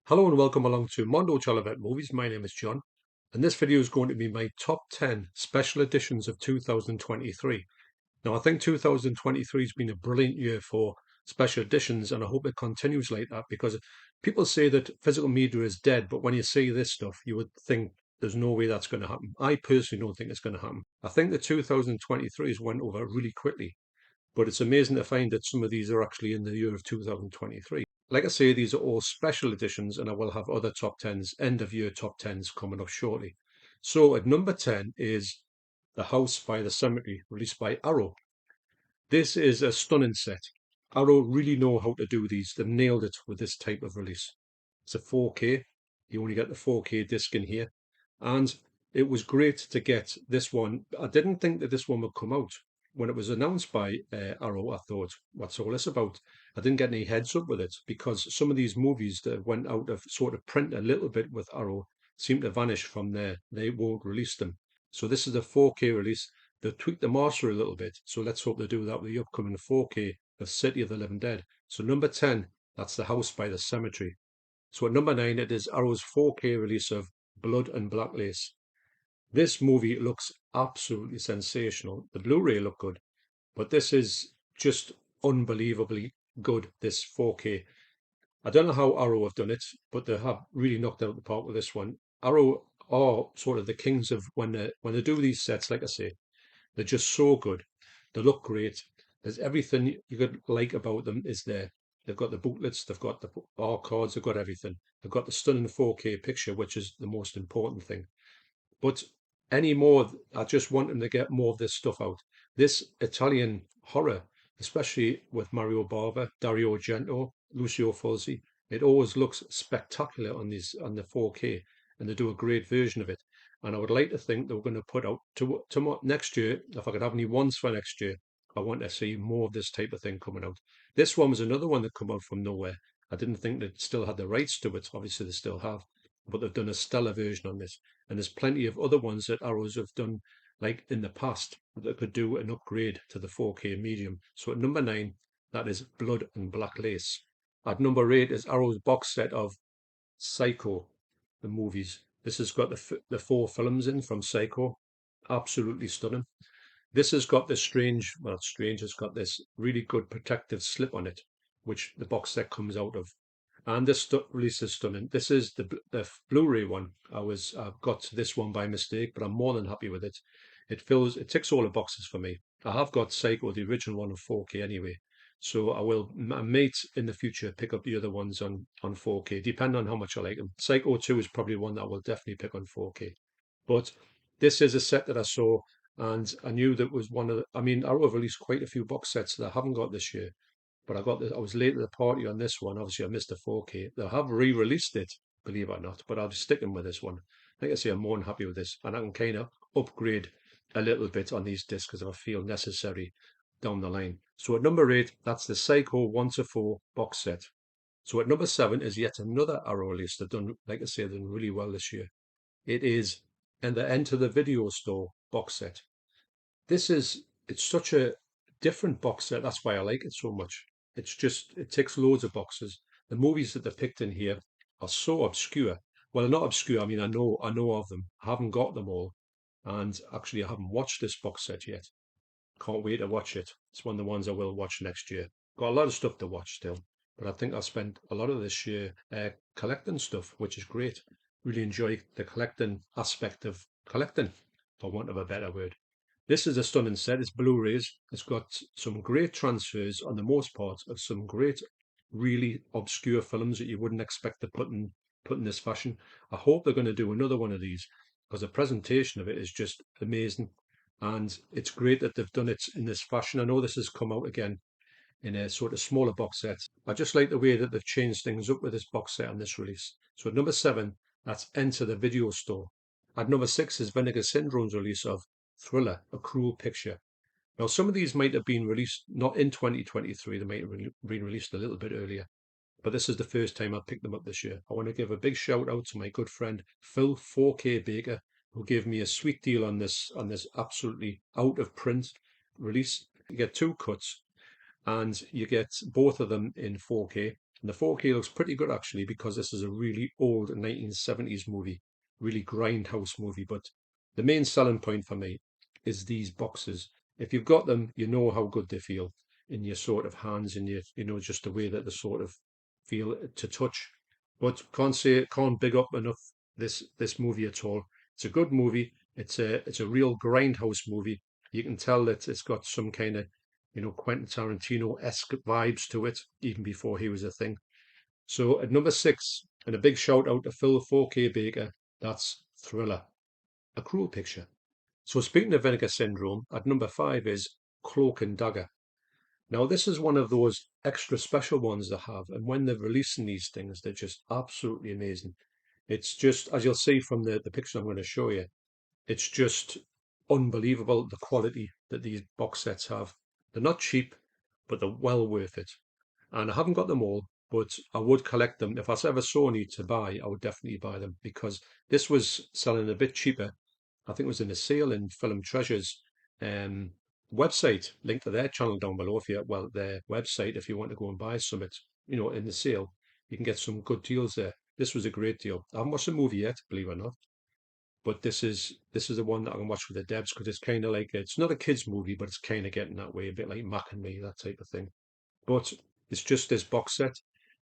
Hello and welcome along to Mondo Chelloveck Movies. My name is John, and this video is going to be my top 10 special editions of 2023. Now, I think 2023 has been a brilliant year for special editions, and I hope it continues like that because people say that physical media is dead, but when you see this stuff, you would think there's no way that's going to happen. I personally don't think it's going to happen. I think the 2023 has went over really quickly, but it's amazing to find that some of these are actually in the year of 2023. Like I say, these are all special editions, and I will have other top 10s, end of year top 10s coming up shortly. So at number 10 is The House by the Cemetery, released by Arrow. This is a stunning set. Arrow really know how to do these. They've nailed it with this type of release. It's a 4K. You only get the 4K disc in here. And it was great to get this one. I didn't think that this one would come out. When it was announced by Arrow, I thought, what's all this about? I didn't get any heads up with it because some of these movies that went out of sort of print a little bit with Arrow seem to vanish from there. They won't release them. So this is a 4K release. They've tweaked the master a little bit. So let's hope they do that with the upcoming 4K of City of the Living Dead. So number 10, that's The House by the Cemetery. So at number 9, it is Arrow's 4K release of Blood and Black Lace. This movie looks absolutely sensational. The Blu Ray looked good, but this is just unbelievably good, this 4K. I don't know how Arrow have done it, but they have really knocked out the park with this one. Arrow are sort of the kings of when they do these sets, like I say, they're just so good. They look great. There's everything you could like about them is there. They've got the booklets, they've got the art cards, they've got everything. They've got the stunning 4K picture, which is the most important thing. But any more, I just want them to get more of this stuff out. This Italian horror, especially with Mario Bava, Dario Argento, Lucio Fulci, it always looks spectacular on the 4K, and they do a great version of it. And I would like to think they were going to put out to next year. If I could have any ones for next year, I want to see more of this type of thing coming out. This one was another one that come out from nowhere. I didn't think they still had the rights to it. Obviously, they still have, but they've done a stellar version on this. And there's plenty of other ones that Arrows have done, like in the past, that could do an upgrade to the 4K medium. So at number 9, that is Blood and Black Lace. At number 8 is Arrow's box set of Psycho, the movies. This has got the 4 films in from Psycho. Absolutely stunning. This has got this strange, well, it's strange, it's got this really good protective slip on it, which the box set comes out of. And this release is stunning. This is the Blu-ray one. I've got this one by mistake, but I'm more than happy with it. It ticks all the boxes for me. I have got Psycho, the original one, in 4K anyway. So I may in the future pick up the other ones on 4K, depending on how much I like them. Psycho 2 is probably one that I will definitely pick on 4K. But this is a set that I saw, and I knew that was one of I mean, Arrow have released quite a few box sets that I haven't got this year, but I was late to the party on this one. Obviously, I missed the 4K. They have re-released it, believe it or not, but I'll be sticking with this one. Like I say, I'm more than happy with this, and I can kind of upgrade a little bit on these discs if I feel necessary down the line. So at number 8, that's the Psycho 1 to 4 box set. So at number 7 is yet another Arrow release. They've done, like I say, they've done really well this year. It is and the Enter the Video Store box set. It's such a different box set. That's why I like it so much. It ticks loads of boxes. The movies that they picked in here are so obscure. Well, they're not obscure. I mean, I know of them. I haven't got them all. And actually, I haven't watched this box set yet. Can't wait to watch it. It's one of the ones I will watch next year. Got a lot of stuff to watch still, but I think I'll spend a lot of this year collecting stuff, which is great. Really enjoy the collecting aspect of collecting, for want of a better word. This is a stunning set. It's Blu-rays. It's got some great transfers on the most part of some great, really obscure films that you wouldn't expect to put in this fashion. I hope they're going to do another one of these because the presentation of it is just amazing. And it's great that they've done it in this fashion. I know this has come out again in a sort of smaller box set. I just like the way that they've changed things up with this box set and this release. So at number 7, that's Enter the Video Store. At number 6 is Vinegar Syndrome's release of Thriller, A Cruel Picture. Now, some of these might have been released not in 2023, they might have been released a little bit earlier, but this is the first time I've picked them up this year. I want to give a big shout out to my good friend Phil 4K Baker, who gave me a sweet deal on this absolutely out of print release. You get 2 cuts, and you get both of them in 4K. And the 4K looks pretty good actually because this is a really old 1970s movie, really grindhouse movie. But the main selling point for me is these boxes. If you've got them, you know how good they feel in your sort of hands and you know, just the way that they sort of feel to touch. But can't big up enough this movie at all. It's a good movie. It's a real grindhouse movie. You can tell that it's got some kind of, you know, Quentin Tarantino-esque vibes to it, even before he was a thing. So at number 6, and a big shout out to Phil 4K Baker, that's Thriller, a cruel picture. So speaking of Vinegar Syndrome, at number 5 is Cloak and Dagger. Now this is one of those extra special ones they have, and when they're releasing these things, they're just absolutely amazing. It's just, as you'll see from the picture I'm going to show you, it's just unbelievable the quality that these box sets have. They're not cheap, but they're well worth it. And I haven't got them all, but I would collect them. If I ever saw any to buy, I would definitely buy them because this was selling a bit cheaper. I think it was in a sale in Film Treasures um, website. Link to their channel down below if you, well, their website if you want to go and buy some it, you know, in the sale. You can get some good deals there. This was a great deal. I haven't watched the movie yet, believe it or not, but this is the one that I can watch with the Debs because it's kind of like it's not a kids movie, but it's kind of getting that way, a bit like Mac and Me, that type of thing. But it's just this box set.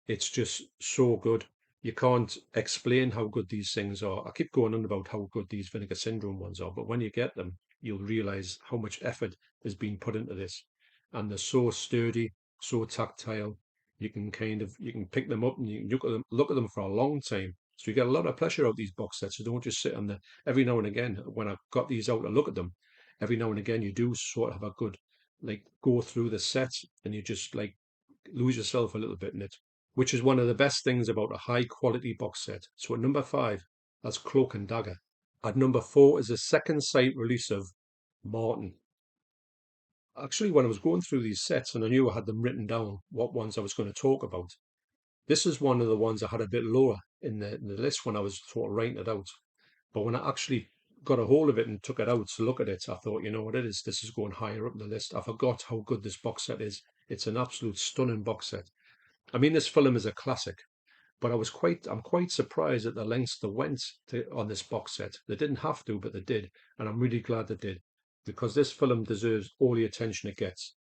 It's just so good. You can't explain how good these things are. I keep going on about how good these Vinegar Syndrome ones are, but when you get them, you'll realize how much effort has been put into this. And they're so sturdy, so tactile. You can pick them up and you can look at them for a long time. So you get a lot of pleasure out of these box sets. So don't just sit on the every now and again when I've got these out to look at them, every now and again you do sort of have a good like go through the set and you just like lose yourself a little bit in it, which is one of the best things about a high quality box set. So at number 5, that's Cloak and Dagger. At number 4 is a second sight release of Martin. Actually, when I was going through these sets and I knew I had them written down, what ones I was going to talk about, this is one of the ones I had a bit lower in the list when I was sort of writing it out. But when I actually got a hold of it and took it out to look at it, I thought, you know what it is? This is going higher up the list. I forgot how good this box set is. It's an absolute stunning box set. I mean, this film is a classic, but I'm quite surprised at the lengths they went on this box set. They didn't have to, but they did, and I'm really glad they did, because this film deserves all the attention it gets.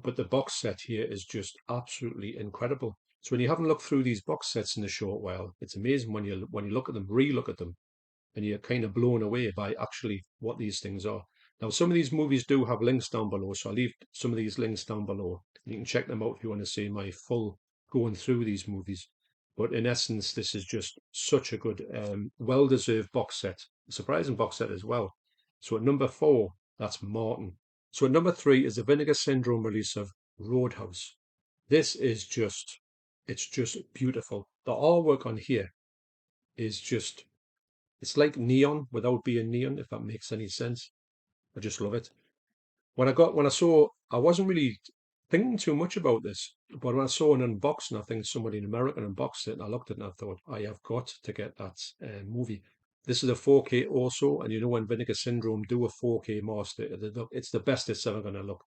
But the box set here is just absolutely incredible. So when you haven't looked through these box sets in a short while, it's amazing when you look at them, re-look at them, and you're kind of blown away by actually what these things are. Now, some of these movies do have links down below, so I'll leave some of these links down below. You can check them out if you want to see my full going through these movies. But in essence, this is just such a good, well-deserved box set, a surprising box set as well. So at number 4, that's Martin. So at number 3 is the Vinegar Syndrome release of Roadhouse. This is it's just beautiful. The artwork on here is just it's like neon without being neon, if that makes any sense. I just love it. When I saw, I wasn't really thinking too much about this, but when I saw an unboxing, I think somebody in America unboxed it, and I looked at it and I thought, I have got to get that movie. This is a 4K also, and you know when Vinegar Syndrome do a 4K master, it's the best it's ever going to look.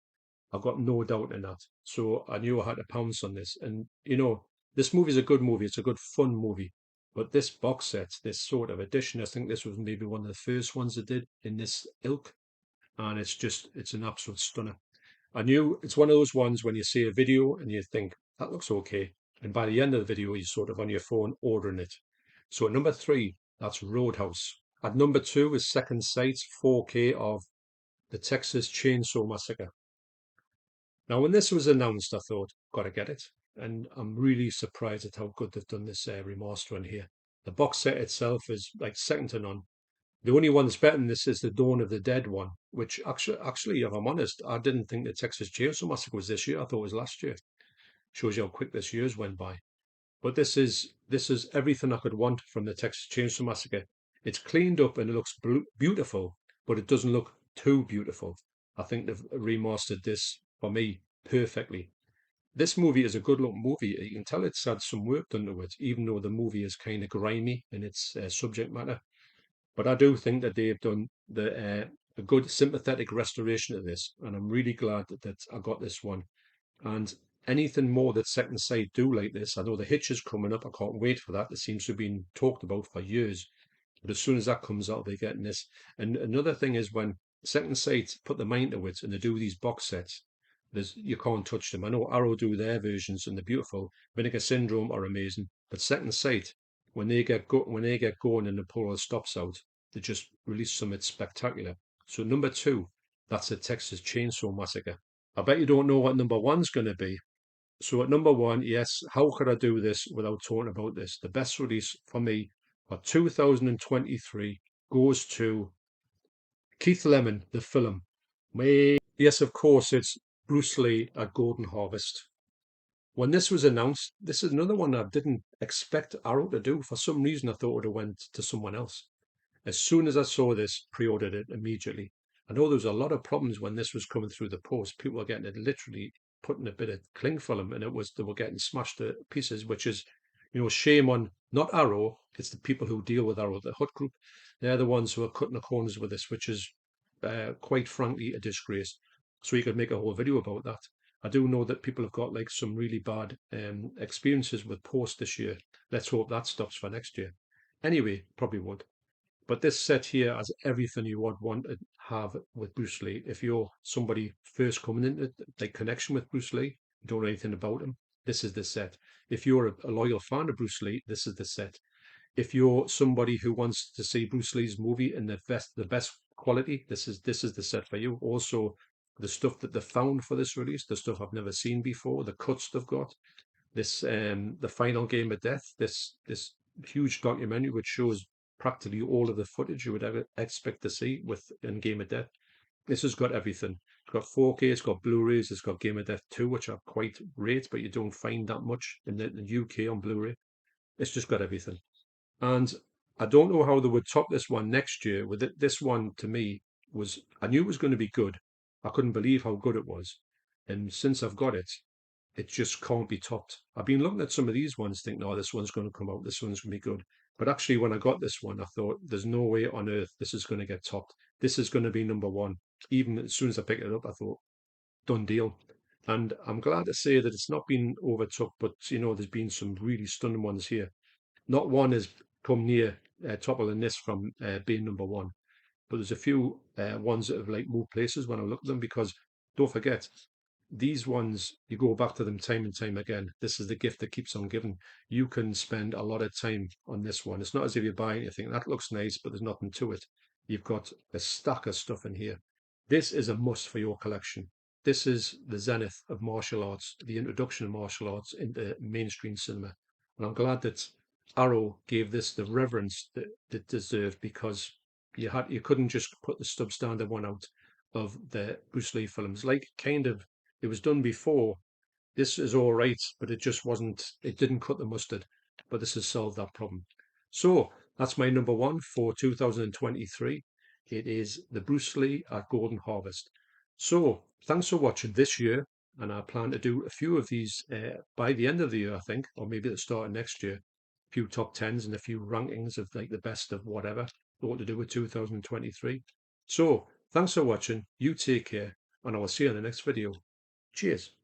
I've got no doubt in that. So I knew I had to pounce on this. And, you know, this movie is a good movie. It's a good, fun movie. But this box set, this sort of edition, I think this was maybe one of the first ones they did in this ilk. And it's an absolute stunner. I knew it's one of those ones when you see a video and you think, that looks okay. And by the end of the video, you're sort of on your phone ordering it. So at number 3, that's Roadhouse. At number 2 is Second Sight 4K of the Texas Chainsaw Massacre. Now, when this was announced, I thought, got to get it. And I'm really surprised at how good they've done this remastering here. The box set itself is like second to none. The only one that's better than this is the Dawn of the Dead one, which actually, if I'm honest, I didn't think the Texas Chainsaw Massacre was this year. I thought it was last year. Shows you how quick this year's went by. But this is everything I could want from the Texas Chainsaw Massacre. It's cleaned up and it looks beautiful, but it doesn't look too beautiful. I think they've remastered this for me perfectly. This movie is a good looking movie. You can tell it's had some work done to it, even though the movie is kind of grimy in its subject matter. But I do think that they've done a good sympathetic restoration of this, and I'm really glad that I got this one. And anything more that Second Sight do like this. I know the Hitch is coming up. I can't wait for that. It seems to have been talked about for years. But as soon as that comes out, they're getting this. And another thing is when Second Sight put the mind to it and they do these box sets, you can't touch them. I know Arrow do their versions and they're beautiful. Vinegar Syndrome are amazing. But Second Sight, when they get going and the pull stops out, they just release something spectacular. So number two, that's a Texas Chainsaw Massacre. I bet you don't know what number one's going to be. So at number one, yes, how could I do this without talking about this? The best release for me for 2023 goes to Keith Lemon, the film. Yes, of course, it's Bruce Lee at Golden Harvest. When this was announced, this is another one I didn't expect Arrow to do. For some reason, I thought it would have went to someone else. As soon as I saw this, pre-ordered it immediately. I know there was a lot of problems when this was coming through the post. People were getting it literally putting a bit of cling film, and they were getting smashed to pieces, which is, shame on not Arrow. It's the people who deal with Arrow, the Hut Group. They're the ones who are cutting the corners with this, which is quite frankly a disgrace. So you could make a whole video about that. I do know that people have got like some really bad experiences with post this year. Let's hope that stops for next year. Anyway, probably would. But this set here has everything you would want to have with Bruce Lee. If you're somebody first coming into like connection with Bruce Lee, you don't know anything about him, this is the set. If you're a loyal fan of Bruce Lee, this is the set. If you're somebody who wants to see Bruce Lee's movie in the best quality, this is the set for you. Also, the stuff that they found for this release, the stuff I've never seen before, the cuts they've got, this the final game of death, this huge documentary which shows practically all of the footage you would ever expect to see with in Game of Death. This has got everything. It's got 4K, it's got Blu-rays, it's got Game of Death 2, which are quite rare, but you don't find that much in the UK on Blu-ray. It's just got everything. And I don't know how they would top this one next year. With it, this one to me I knew it was going to be good. I couldn't believe how good it was. And since I've got it, it just can't be topped. I've been looking at some of these ones, thinking, no, this one's going to come out, this one's going to be good. But actually, when I got this one, I thought, there's no way on earth this is going to get topped. This is going to be number one. Even as soon as I picked it up, I thought, done deal. And I'm glad to say that it's not been overtook, but there's been some really stunning ones here. Not one has come near top of the list from being number one, but there's a few ones that have like moved places when I look at them because don't forget these ones, you go back to them time and time again. This is the gift that keeps on giving. You can spend a lot of time on this one. It's not as if you're buying anything that looks nice, but there's nothing to it. You've got a stack of stuff in here. This is a must for your collection. This is the zenith of martial arts, the introduction of martial arts into mainstream cinema. And I'm glad that Arrow gave this the reverence that it deserved because you couldn't just put the substandard one out of the Bruce Lee films. Like kind of it was done before. This is all right, but it didn't cut the mustard. But this has solved that problem. So that's my number one for 2023. It is the Bruce Lee at Golden Harvest. So thanks for watching this year. And I plan to do a few of these by the end of the year, I think, or maybe at the start of next year. A few top tens and a few rankings of like the best of whatever. What to do with 2023. So thanks for watching. You take care, and I will see you in the next video. Cheers.